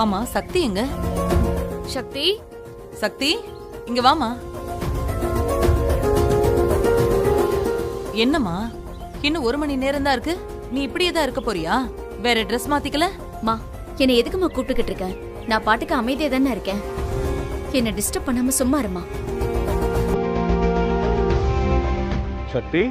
ஆமா, சக்தி எங்க? சக்தி, சக்தி இங்க வாமா. என்னம்மா, இன்னும் 1 மணி நேரம் தான் இருக்கு. நீ இப்படியே தான் இருக்க போறியா? வேற ட்ரெஸ் மாத்திக்கல? மா என்னை எதுக்குமா கூப்பிட்டுக்கிட்டு இருக்க? நான் பாட்டுக்கு அமைதியா தானே இருக்கேன். என்ன டிஸ்டர்ப் பண்ணாம சும்மா இருமா. சக்தி,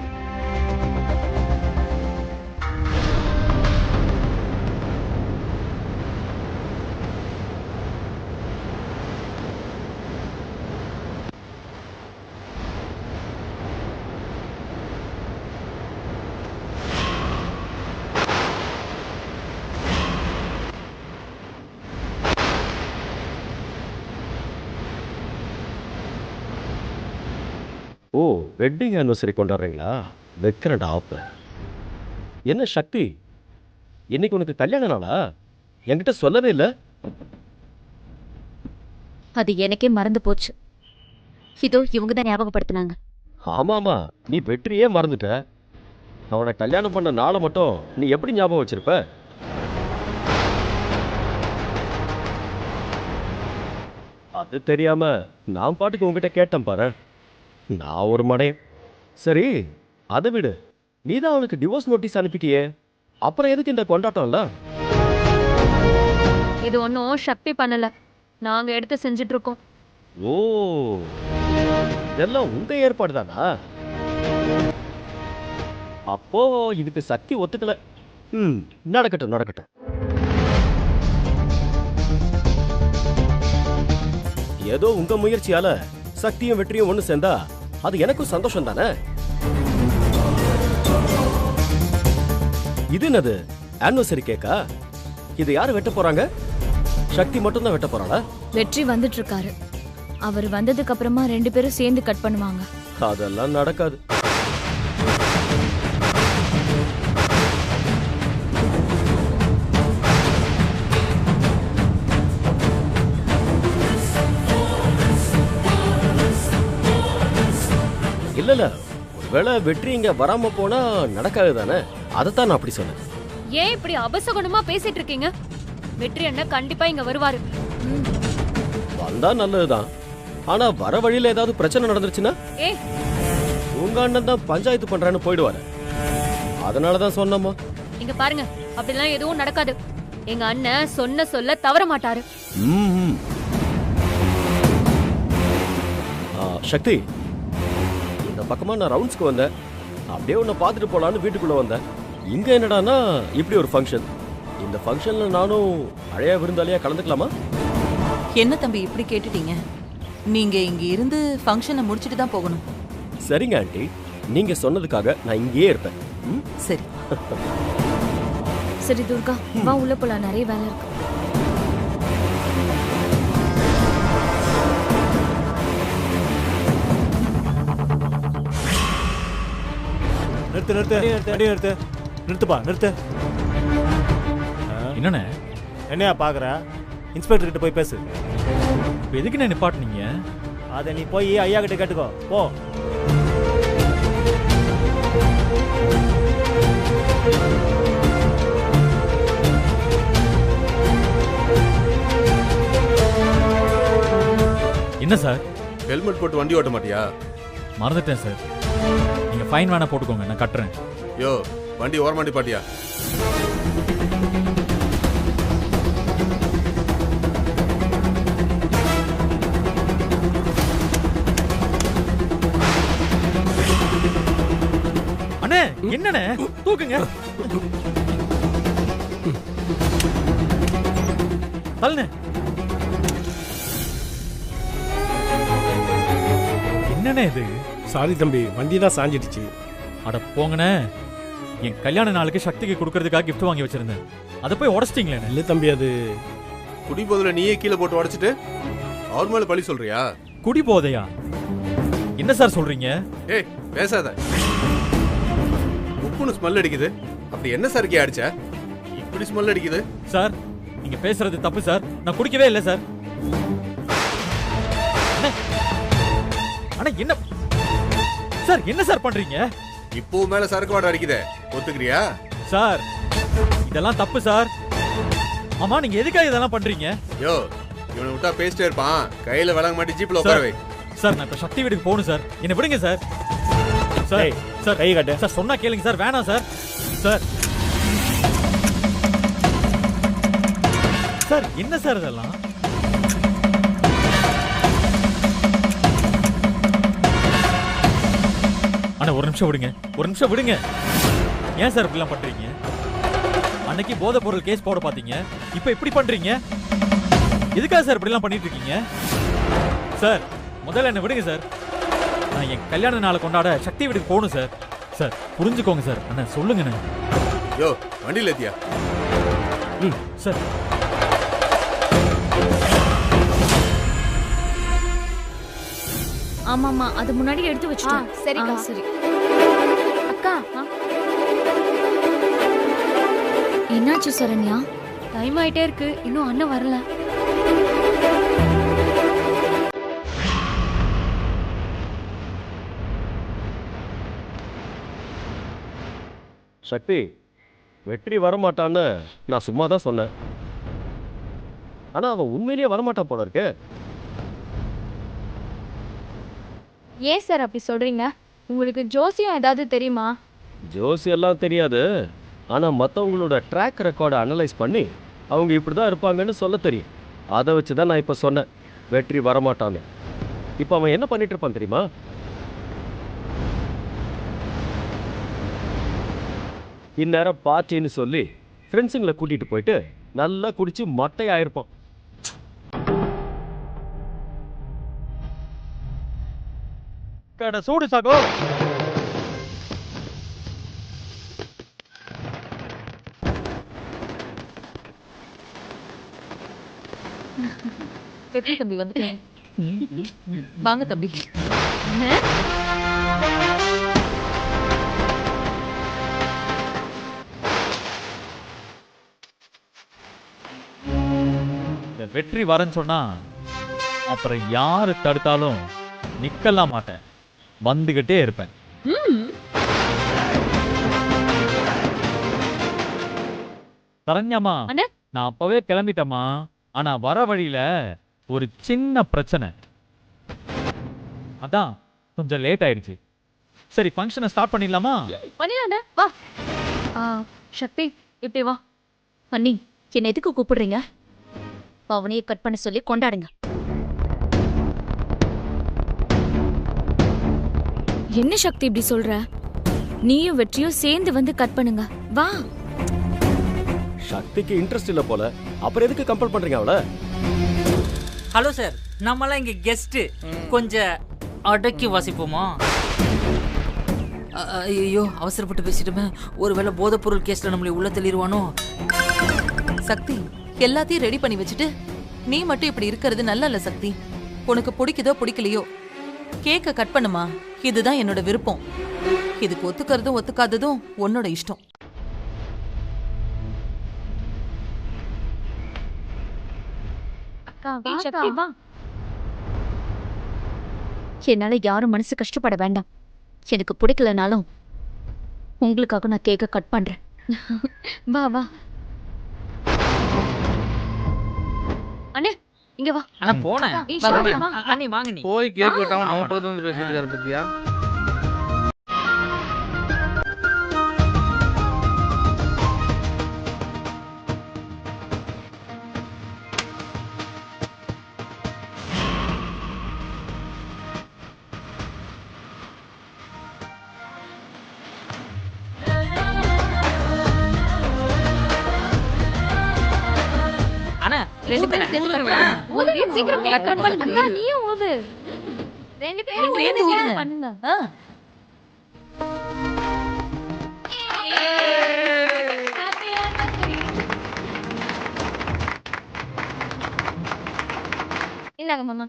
ஓ வெட்டிங் ஆனிவர்சரி கொண்டாடுறீங்களா? வைக்கிறடா ஆப்ப. என்ன சக்தி, இன்னைக்கு உனக்கு கல்யாண நாளா? என்கிட்ட சொல்லவே இல்லை. அது எனக்கே மறந்து போச்சு. இதோ இவங்க தான் ஞாபகப்படுத்தினாங்க. ஆமாமா, நீ வெற்றியே மறந்துட்ட. அவனை கல்யாணம் பண்ண நாளை மட்டும் நீ எப்படி ஞாபகம் வச்சிருப்ப? அது தெரியாம நான் பாட்டுக்கு உங்ககிட்ட கேட்டேன் பாரு. நான் ஒரு மடையன். சரி, அதை விடு. நீ தான் அவனுக்கு டிவோர்ஸ் நோட்டீஸ் அனுப்பிட்டியே, அப்புறம் எதுக்கு இந்த கொண்டாட்டம்ல? இது ஒன்றும் சக்தி பண்ணல, நாங்க எடுத்து செஞ்சுட்டு இருக்கோம். ஓ, இதெல்லாம் உங்க ஏற்பாடு தானா? அப்போ இதுக்கு சக்தி ஒத்துக்கல. நடக்கட்டும் நடக்கட்டும். ஏதோ உங்க முயற்சியால சக்தியும் வெற்றியும் ஒண்ணு சேர்ந்தா அது எனக்கும் சந்தோஷம் தானே. இது என்னது, ஆனிவர்சரி கேக்கா? இது யாரு வெட்ட போறாங்க? சக்தி மட்டும் தான் வெட்ட போறாளா? வெற்றி வந்துட்டு இருக்காரு. அவர் வந்ததுக்கு அப்புறமா 2 பேரும் சேர்ந்து கட் பண்ணுவாங்க. அதெல்லாம் நடக்காது. இல்ல, ஒருவேளை வெற்றி இங்க வராம போனா நடக்காது தானே, அதைத்தான் நான் அப்படி சொன்னேன். ஏன் இப்படி அபசகுணமா பேசிட்டு இருக்கீங்க? வெற்றி அண்ணன் கண்டிப்பா இங்க வருவாரு. வந்தா நல்லதுதான். ஆனா வர வழியில ஏதாவது பிரச்சனை நடந்துருச்சுன்னா உங்க அண்ணன் தான் பஞ்சாயத்து பண்றான்னு போயிடுவாரு. அதனாலதான் சொன்னோமா. இங்க பாருங்க, அப்படிலாம் எதுவும் நடக்காது. எங்க அண்ணன் சொன்ன சொல்ல தவற மாட்டாரு. சக்தி, இந்த பக்கமா நான் ரவுண்ட்ஸ்க்கு வந்தேன். அப்படியே உன்னை பார்த்துட்டு போலான்னு வீட்டுக்குள்ள வந்தேன். இங்க என்னடானா இப்படி ஒரு ஃபங்க்ஷன். இந்த ஃபங்க்ஷன்ல நானும் அழையா விருந்தாளியா கலந்துக்கலாமா? என்ன தம்பி இப்படி கேட்டுட்டீங்க? நீங்க இங்க இருந்து ஃபங்க்ஷனை முடிச்சிட்டு தான் போகணும். சரிங்க ஆண்டி, நீங்க சொன்னதுக்காக நான் இங்கேயே இருப்பேன். சரி சரி துர்கா, வா உள்ள போலாம், நிறைய வேலை இருக்கு. நிறுத்து. என்னண்ணே? என்னையா பாக்குற? இன்ஸ்பெக்டர் கிட்ட போய் பேசு. எதுக்கு நான் நிப்பாட்டினீங்க? அதை நீ போய் ஐயா கிட்ட கேட்டுக்கோ போ. என்ன சார்? ஹெல்மெட் போட்டு வண்டி ஓட்ட மாட்டியா? மறந்துட்டேன் சார். நீங்க ஃபைன் வேணா போட்டுக்கோங்க, நான் கட்டுறேன். யோ, வண்டி ஓரமாண்டி பாட்டியா? அண்ணே, என்னண்ணே? தூக்குங்க. தள்ளுண்ணே. என்னண்ணே இது? சாரி தம்பி, வண்டி தான் சாஞ்சிடுச்சு. அட போங்கண்ணே. என் கல்யாண நாளுக்கு சக்திக்கு கொடுக்கறதுக்காக கிஃப்ட் வாங்கி வச்சிருந்தேன். அதை போய் உடச்சிட்டீங்களே. இல்லை தம்பி, அது குடி போதில் நீயே கீழே போட்டு உடச்சிட்டு அவர் மேல பழி சொல்றியா? குடி போதையா? என்ன சார் சொல்றீங்க? ஏய் பேசாத. உப்புன்னு ஸ்மெல் அடிக்குது. அப்படி என்ன சார் இருக்கே அடிச்ச? இப்படி ஸ்மெல் அடிக்குது. சார், நீங்க பேசுறது தப்பு சார். நான் குடிக்கவே இல்லை சார். அண்ணா என்ன சார், என்ன சார் பண்றீங்க? இப்போ மேல சரக்கு வாடை அடிக்குதே, ஒத்துக்கிறியா? சார், இதெல்லாம் தப்பு சார். ஆமா நீங்க எதுக்காக இதெல்லாம் பண்றீங்க? யோ இவனை விட்டா பேசிட்டே இருப்பான். கையில விளங்க மாட்டி ஜீப்ல உட்கார வை. சார் நான் இப்ப சக்தி வீட்டுக்கு போகணும் சார். என்ன விடுங்க சார். சார் டேய், சார் கை காட்டு. சார் சொன்னா கேளுங்க சார். வேணாம் சார். சார் சார் என்ன சார் இதெல்லாம்? அண்ணா ஒரு நிமிஷம் விடுங்க. ஒரு நிமிஷம் விடுங்க. ஏன் சார் இப்படிலாம் பண்றீங்க? அன்னைக்கு போதைப் பொருள் கேஸ் போட பாத்தீங்க, இப்ப இப்படி பண்றீங்க. எதுக்காக சார் இப்படிலாம் பண்ணிட்டு இருக்கீங்க? சார் முதல்ல என்ன விடுங்க சார். நான் என் கல்யாண நாளை கொண்டாட சக்தி வீட்டுக்கு போகணும் சார். சார் புரிஞ்சுக்கோங்க சார். அண்ணா சொல்லுங்க. யோ வண்டியில ஏத்தியா? சார் ஆமாமா அது முன்னாடி எடுத்து வச்சுட்டேன். சரிக்கா சரி. அக்கா என்னாச்சு சரண்யா? டைம் ஆயிட்டே இருக்கு, இன்னும் அண்ணன் வரல. சக்தி வெற்றி வரமாட்டான்னு நான் சும்மா தான் சொன்னேன். ஆனா அவன் உண்மையிலேயே வரமாட்டான் போல இருக்கு. ஏன் சார் அப்படி சொல்றீங்க? உங்களுக்கு ஜோசியம் ஏதாவது தெரியுமா? ஜோசி எல்லாம் தெரியாது. ஆனா மற்றவங்களோட ட்ராக் ரெக்கார்டை அனலைஸ் பண்ணி அவங்க இப்படி தான் இருப்பாங்கன்னு சொல்ல தெரியும். அதை வச்சு தான் நான் இப்போ சொன்னேன் வெற்றி வரமாட்டான்னு. இப்போ அவன் என்ன பண்ணிட்டு இருப்பான் தெரியுமா? இந்நேரம் பார்ட்டின்னு சொல்லி ஃப்ரெண்ட்ஸுங்களை கூட்டிட்டு போயிட்டு நல்லா குடிச்சு மட்டையாயிருப்பான். கடை சூடு சாகோ. வெற்றி தம்பி வந்துட்டேன். வாங்க தம்பி. வெற்றி வரேன்னு சொன்னா அப்புறம் யாரு தடுத்தாலும் நிக்கலாம் மாட்டேன், வந்துகிட்டே இருப்பேன். சரண்யாமா அண்ணே. நான் அப்பவே கிளம்பிட்டேம்மா. ஆனா வர வழியில ஒரு சின்ன பிரச்சனை, அதான் கொஞ்சம் லேட் ஆயிடுச்சு. சரி ஃபங்க்ஷனை ஸ்டார்ட் பண்ணிடலாமா? பண்ணிடலாண்ணே, வா. சக்தி இப்படி வா. அண்ணி என்ன எதுக்கு கூப்பிடுறீங்க? பவனையை கட் பண்ண சொல்லி கொண்டாடுங்க. என்ன சக்தி இப்படி சொல்ற? நீயும் வெற்றியும் சேர்ந்து வந்து கட் பண்ணுங்க, வா. சக்திக்கு இன்ட்ரெஸ்ட் இல்லை போல, அப்புறம் எதுக்கு கம்பல் பண்றீங்க அவளை? ஹலோ சார், நம்மலாம் இங்க கெஸ்ட், கொஞ்சம் அடக்கி வாசிப்போமா? ஐயோ அவசரப்பட்டு பேசிட்டுமே, ஒருவேளை போதைப் பொருள் கேஸ்ல நம்மளை உள்ள தள்ளிடுவானோ? சக்தி எல்லாத்தையும் ரெடி பண்ணி வச்சுட்டு நீ மட்டும் இப்படி இருக்கிறது நல்ல இல்ல சக்தி. உனக்கு பிடிக்குதோ பிடிக்கலையோ கேக்க கட் பண்ணுமா, இதுதான் என்னோட விருப்பம். இதுக்கு ஒத்துக்கிறதும் ஒத்துக்காததும் உன்னோட இஷ்டம். சக்தி வா. என்னால யாரும் மனசு கஷ்டப்பட வேண்டாம். எனக்கு பிடிக்கலனாலும் உங்களுக்காக நான் கேக்க கட் பண்றேன். வா வா. அண்ணே இங்க வா. ஆனா போனேன். வா. அண்ணி வாங்க நீ. போய் கேக் விட்டாம நம்ம பக்கத்துல வந்து பேசிட்டு இருக்காரு பத்தியா? அண்ணா ரெண்டு பேரும் சேர்ந்து cut பண்ணுங்க. ஊது, சீக்கிரம் கட் பண்ணுங்க. நீயும் ஊது. ரெண்டு பேரும் சேர்ந்து ஊது ஊதுங்க. பண்ணுங்க. ஆ, இந்தாங்க மாமா.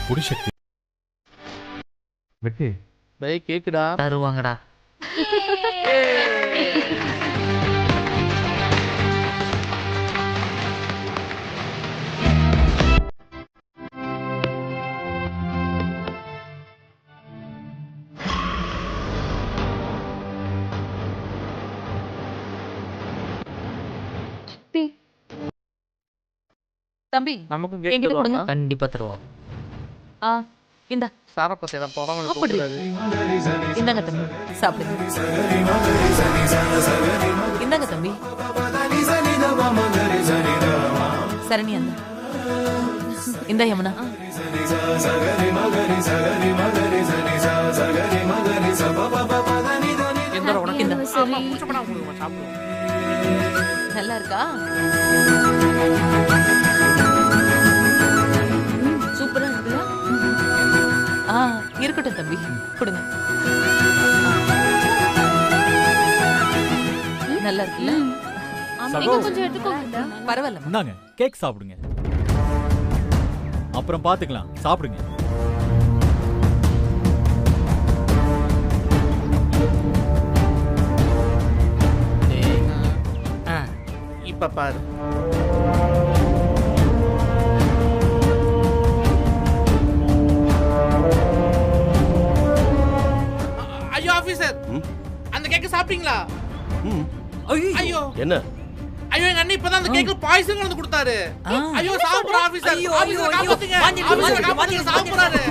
குடி சக்தி. வெற்றி பை கேக்குடா. தருவாங்கடா. சக்தி தம்பி நமக்கும் என்கிட்ட கேட்டு கொடுங்க. கண்டிப்பா தருவோம். ஆ இந்த சாரப்பத்தை தான் போகாமல் அப்படி. இந்தாங்க தம்பி சாப்பிடுங்க. இந்தாங்க தம்பி. சரணி அந்த இந்த யமுனா. இந்த. நல்லா இருக்கா? சூப்பரா இருக்குல்ல? இருக்கட்டும் தம்பி கொடுங்க. நல்லா இருக்குல்ல? நீங்க கொஞ்சம் எடுத்துக்கோங்க. பரவாயில்ல. இந்தாங்க கேக் சாப்பிடுங்க. அப்புறம் பாத்துக்கலாம், சாப்பிடுங்க. இப்ப பாரு. ஐயோ ஆபீசர், அந்த கேக்க சாப்பிட்டீங்களா? ஐயோ என்ன? ஐயோ எங்க அண்ணி இப்பதான் அந்த கேக்ல பாய்சன் கலந்து கொடுத்தாரு. ஐயோ சாப்பிடுற ஆபீசர், ஆபீசர் காப்பாத்துங்க. ஆபீசர் காப்பாத்துங்க, சாப்பிடுறாரு.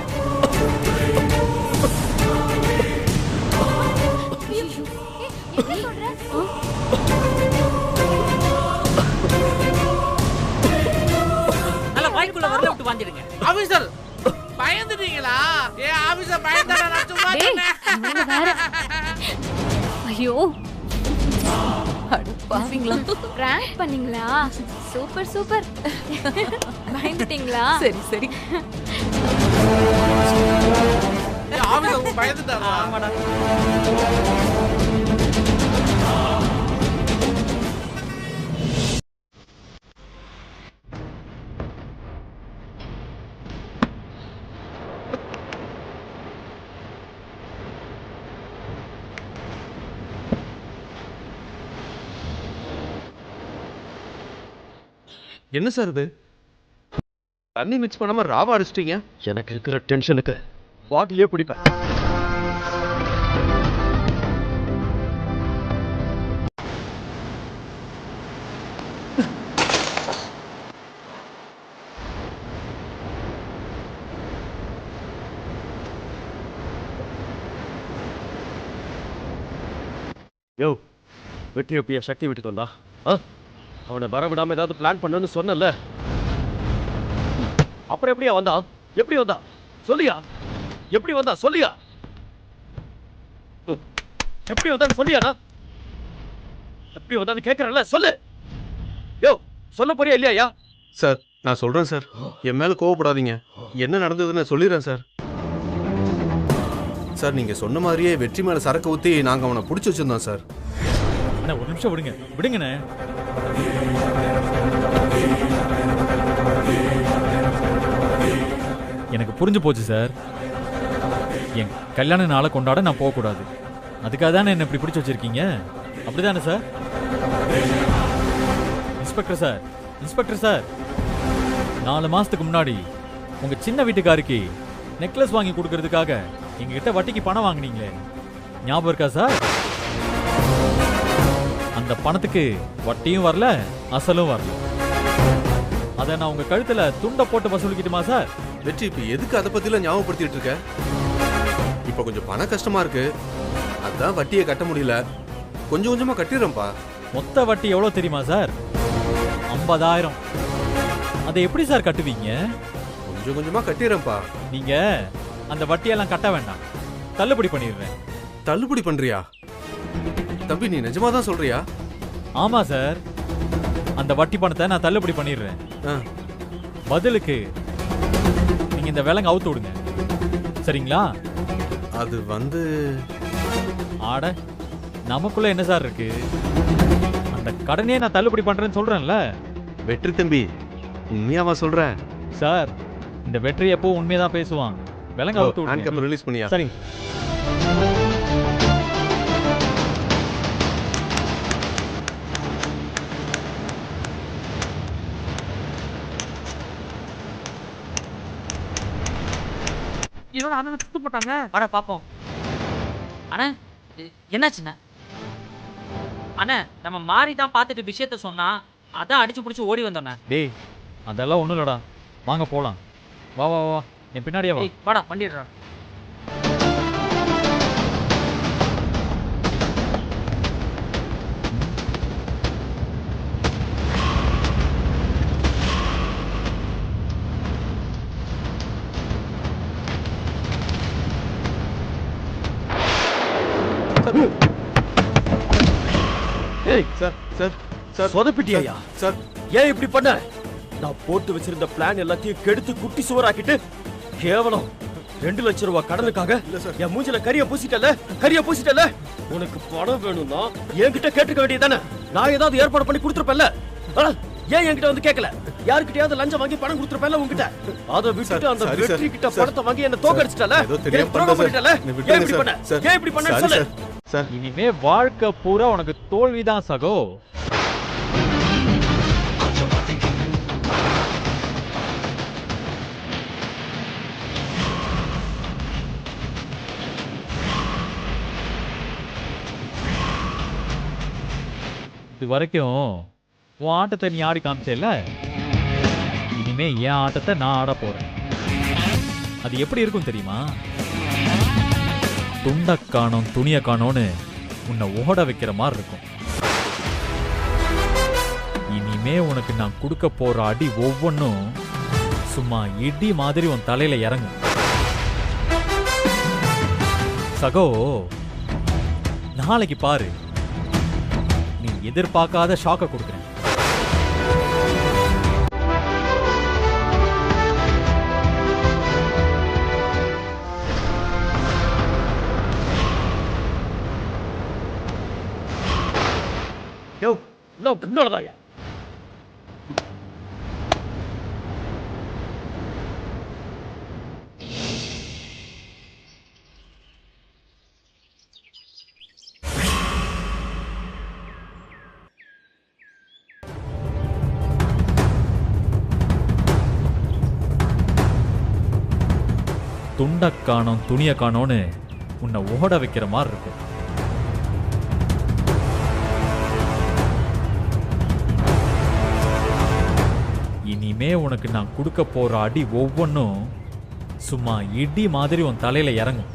நல்லா வாய்க்குள்ள வரல விட்டு வாங்கிடுங்க. ஆபீசர் பயந்துட்டீங்களா? ஏ ஆபீசர் பயந்தானே நான் சும்மா சொன்னேன். ஐயோ பாவீங்களா? பிராங்க் பண்ணீங்களா? Super super. பயந்துட்டீங்களா? சரி சரி. ஆபீசர் பயந்துட்டாரா? ஆமாடா. என்ன சார் இது? தண்ணி மிக்ஸ் பண்ணாம ராவா அடிச்சிட்டீங்க. எனக்கு இருக்கிற டென்ஷனுக்கு பாட்டிலே பிடிப்பேன். யோ, வெற்றி எப்படியா சக்தி விட்டுட்டு வந்தா? அவனை வரவிடாம ஏதாவது பிளான் பண்ணணும்னு சொன்னல. அப்புறம் எப்படியா வந்தா? எப்படி வந்தா சொல்லியா? எப்படி வந்தா சொல்லியா? எப்படி வந்தான்னு சொல்லியாடா? எப்படி வந்தான்னு கேட்கறல, சொல்லு. யோ, சொல்ல போறியா இல்லையா? சார் நான் சொல்றேன் சார், என் மேல கோவப்படாதீங்க. என்ன நடந்ததுன்னு சொல்லிடுறேன் சார். சார் நீங்க சொன்ன மாதிரியே வெற்றி மேல சரக்கு ஊத்தி நாங்க அவனை பிடிச்சி வச்சிருந்தோம் சார். அண்ணா ஒரு நிமிஷம் விடுங்க, விடுங்கண்ணே. எனக்கு புரிஞ்சு போச்சு சார். என் கல்யாண நாளை கொண்டாட நான் போகக்கூடாது. அதுக்காக தானே என்ன இப்படி பிடிச்சி வச்சிருக்கீங்க, அப்படிதானே sir? Inspector sir, inspector sir, 4 மாசத்துக்கு முன்னாடி உங்க சின்ன வீட்டுக்காருக்கு நெக்லஸ் வாங்கி கொடுக்கறதுக்காக எங்ககிட்ட வட்டிக்கு பணம் வாங்கினீங்களே, ஞாபகம் இருக்கா சார்? அந்த பணத்துக்கு வட்டியும் வரல, அசலும் வரல. அதை நான் உங்க கழுத்துல துண்டை போட்டு வசூலிக்கிட்டுமா சார்? வெற்றி இப்ப எதுக்கு அதை பத்திலாம் ஞாபகப்படுத்திட்டு இருக்க? இப்ப கொஞ்சம் பண கஷ்டமா இருக்கு, அதான் வட்டியை கட்ட முடியல. கொஞ்சம் கொஞ்சமா கட்டிடுறேன்ப்பா. மொத்த வட்டி எவ்வளவு தெரியுமா சார்? 50,000. அதை எப்படி சார் கட்டுவீங்க? கொஞ்சம் கொஞ்சமா கட்டிடுறேன்ப்பா. நீங்க அந்த வட்டியெல்லாம் கட்ட வேண்டாம், தள்ளுபடி பண்ணிடுறேன். தள்ளுபடி பண்றியா? தம்பி நீ நிஜமா தான் சொல்றியா? ஆமா சார், அந்த வட்டி பணத்தை நான் தள்ளுபடி பண்ணிடுறேன். பதிலுக்கு நீங்க இந்த விலங்கு அவுத்து விடுங்க, சரிங்களா? அது வந்து ஆட நமக்குள்ள என்ன சார் இருக்கு? அந்த கடனே நான் தள்ளுபடி பண்றேன்னு சொல்றேன்ல. வெற்றி தம்பி உண்மையாவா சொல்ற? சார் இந்த வெற்றி எப்போ உண்மையதான் பேசுவான். விலங்கு அவுத்து விடுங்க. ரிலீஸ் பண்ணியா? சரி. இதோட அண்ணன் சுத்து போட்டாங்க. வாடா பாப்போம். அண்ணா என்னாச்சுண்ணா? அண்ணா நம்ம மாறி தான் பார்த்துட்டு விஷயத்த சொன்னா, அதான் அடிச்சு பிடிச்சி ஓடி வந்தோண்ணே. டேய் அதெல்லாம் ஒன்றும் இல்லடா, வாங்க போகலாம். வா வா வா, என் பின்னாடியே வா. வாடா வண்டிடுறா. ஏய் சார் சார் சார் சொதப்பிட்டியா சார் ஏன் இப்படி பண்ண? நான் போட்டு வச்சிருந்த பிளான் எல்லாத்தையும் கெடுத்து குட்டி சுவராக்கிட்டு கேவலம் 2 லட்சம் ரூபாய் கடனுக்காக என் மூஞ்சில கரிய பூசிட்டல. உனக்கு பணம் வேணும்னா என்கிட்ட கேட்டுக்க வேண்டியதானே? நான் ஏதாவது ஏற்பாடு பண்ணி கொடுத்துருப்பேன்ல. ஏன் என்கிட்ட வந்து கேட்கல? யாருக்கிட்டயாவது லஞ்சம் வாங்கி பணம் கொடுத்துருப்பேன்ல உங்ககிட்ட. அதை விட்டுட்டு அந்த வெற்றி கிட்ட பணத்தை வாங்கி என்ன தோக்கடிச்சிட்டல. ஏன் இப்படி பண்ண சொல்லு. இனிமே வாழ்க்கை பூரா உனக்கு தோல்விதான் சகோ. இது வரைக்கும் உன் ஆட்டத்தை நீ ஆடி காமிச்சல, இனிமே என் ஆட்டத்தை நான் ஆட போறேன். அது எப்படி இருக்கும் தெரியுமா? துண்ட காணோம் துணிய காணோன்னு உன்னை ஓட வைக்கிற மாதிரி இருக்கும். இனிமே உனக்கு நான் கொடுக்க போற அடி ஒவ்வொன்றும் சும்மா இடி மாதிரி உன் தலையில இறங்கும் சகோ. நாளைக்கு பாரு, நீ எதிர்பார்க்காத ஷாக்க கொடுக்குறேன். யோ என்னோடதாயா? துண்ட காணோம் துணிய காணோன்னு உன்னை ஓட வைக்கிற மாதிரி இருக்கும். இனிமே உனக்கு நான் கொடுக்க போற அடி ஒவ்வொன்றும் சும்மா இடி மாதிரி உன் தலையில இறங்கும்.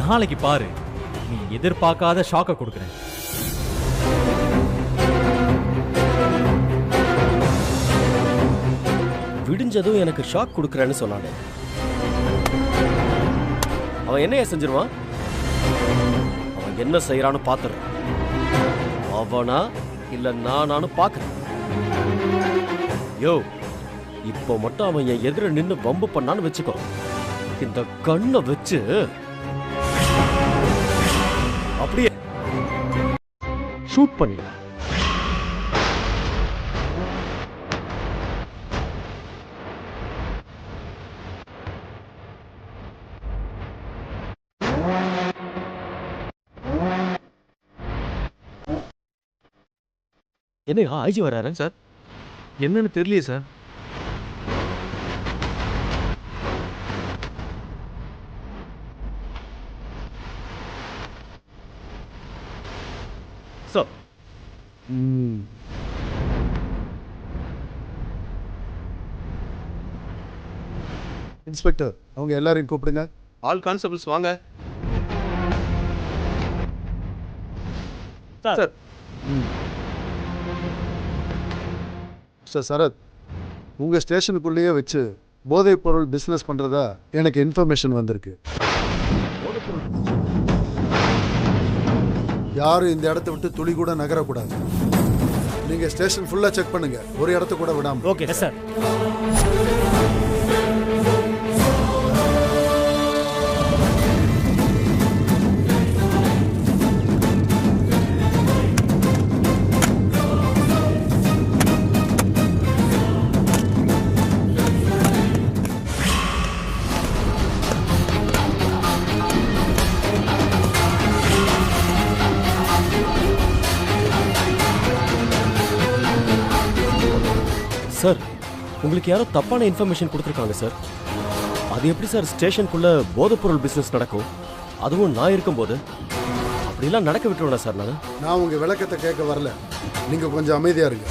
நாளைக்கு பாரு, நீ எதிர்பார்க்காத ஷாக்க கொடுக்குறேன். விடிஞ்சதும் எனக்கு ஷாக் கொடுக்குறேன்னு சொன்னானே, அவன் என்னைய செஞ்சிருவான்? அவன் என்ன செய்யறான்னு பாத்துறேன். அவனா இல்ல நானானு பாக்குறேன். யோ, இப்போ மட்டும் அவன் என் எதிர நின்னு வம்பு பண்ணான்னு வச்சுக்கோ, இந்த கண்ணை வச்சு அப்படியே ஷூட் பண்ணி. என்ன ஐஜி வராரு சார்? என்னன்னு தெரியலையே சார். சார் இன்ஸ்பெக்டர், அவங்க எல்லாரையும் கூப்பிடுங்க. ஆல் கான்ஸ்டபிள்ஸ் வாங்க. சார் மிஸ்டர் சரத், உங்கள் ஸ்டேஷனுக்குள்ளேயே வச்சு போதைப் பொருள் பிஸ்னஸ் பண்ணுறதா எனக்கு இன்ஃபர்மேஷன் வந்திருக்கு. யாரும் இந்த இடத்த விட்டு துளி கூட நகரக்கூடாது. நீங்கள் ஸ்டேஷன் ஃபுல்லாக செக் பண்ணுங்க, ஒரு இடத்த கூட விடாமல். Okay sir. சார், உங்களுக்கு யாரோ தப்பான இன்ஃபர்மேஷன் கொடுத்துருக்காங்க சார். அது எப்படி சார் ஸ்டேஷனுக்குள்ள போதைப்பொருள் பிசினஸ் நடக்கும்? அதுவும் நான் இருக்கும்போது அப்படிலாம் நடக்க விட்டுருவேனா சார் நான்? நான் உங்க விளக்கத்தை கேட்க வரல, நீங்க கொஞ்சம் அமைதியா இருங்க.